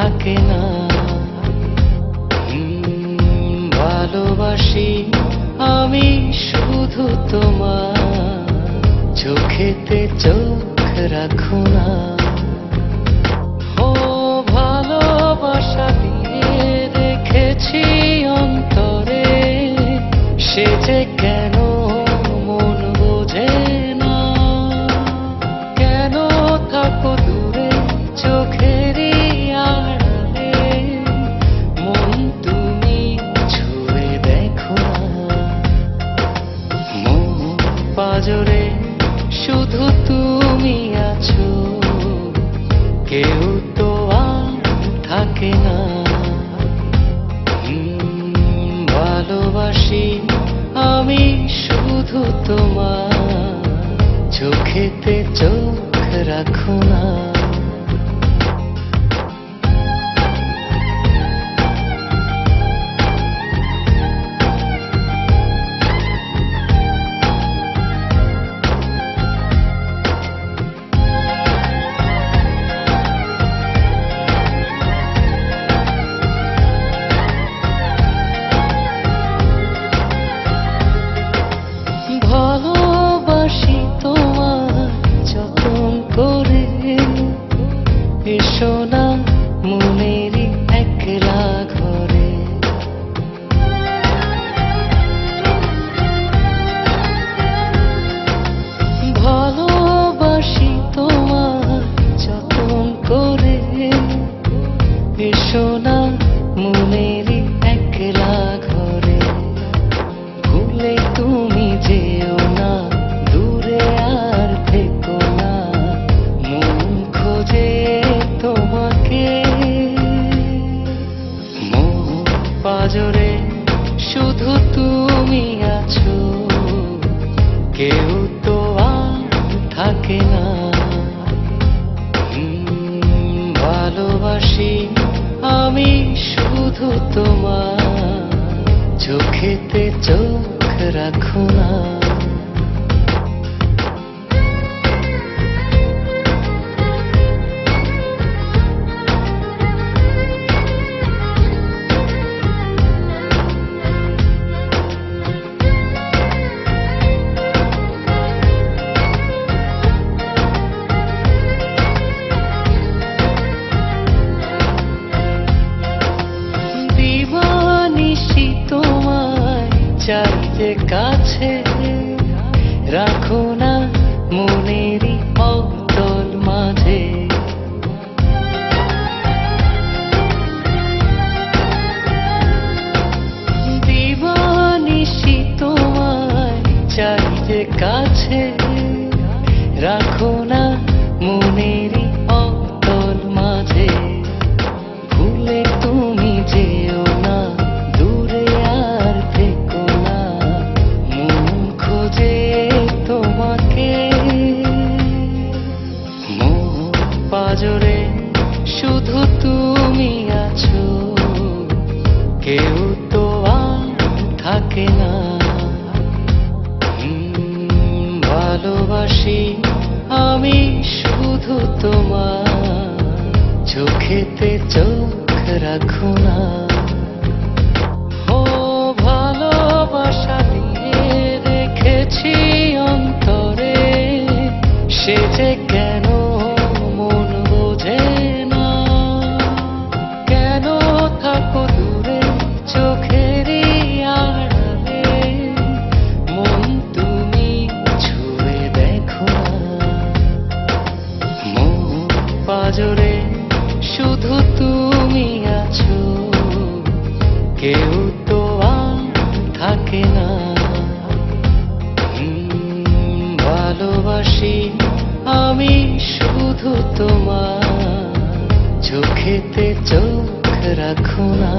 থাকে না। ভালোবাসি আমি শুধু তোমার, চোখেতে চোখ রাখো না। ও ভালোবাসা দিয়ে রেখেছি অন্তরে, সে যে কেন মন বোঝে না। কেন থাকো দূরে চোখেরই আড়ালে, মন তুমি ছুঁয়ে দেখো না। মন পাজরে শুধু তুমি আছো, কেউ তো আর থাকে না। ভালোবাসি আমি শুধু তোমার, চোখেতে চোখ রাখো না। ভালোবাসি তোমার যতন করে, এসো না মনেরই একলা ঘরে। ভালোবাসি তোমার যতন করে, এসো না মনেরই একলা ঘরে। ভুলে তুমি যেও না, দূরে আর থেকো না, মন খোঁজে তোমাকে। মন পাজরে শুধু তুমি আছো, কেউ তো আর থাকে না। ভালোবাসি আমি শুধু তোমার, চোখেতে চোখ রাখো না। দিবানিশি তোমায় চাই যে কাছে, রাখো না মনেরই অতল মাঝে। দিবানিশি তোমায় চাই যে কাছে, রাখো না মনেরই অতল মাঝে। ভুলে তুমি যেও না, দূরে আর থেকো না, মন খোঁজে তোমাকে। মন পাজরে শুধু তুমি আছো, কেউ তো আর থাকে না। ভালোবাসি আমি শুধু তোমার, চোখেতে চোখ রাখো না। ও ভালোবাসা দিয়ে রেখেছি অন্তরে, সে যে কেন মন বোঝে না। কেন থাকো দূরে চোখেরই আড়ালে, মন তুমি ছুঁয়ে দেখো না। মন পাজরে শুধু তুমি আছো, কেউ তো আর থাকে না। ভালোবাসি আমি শুধু তোমার, চোখেতে চোখ রাখো না।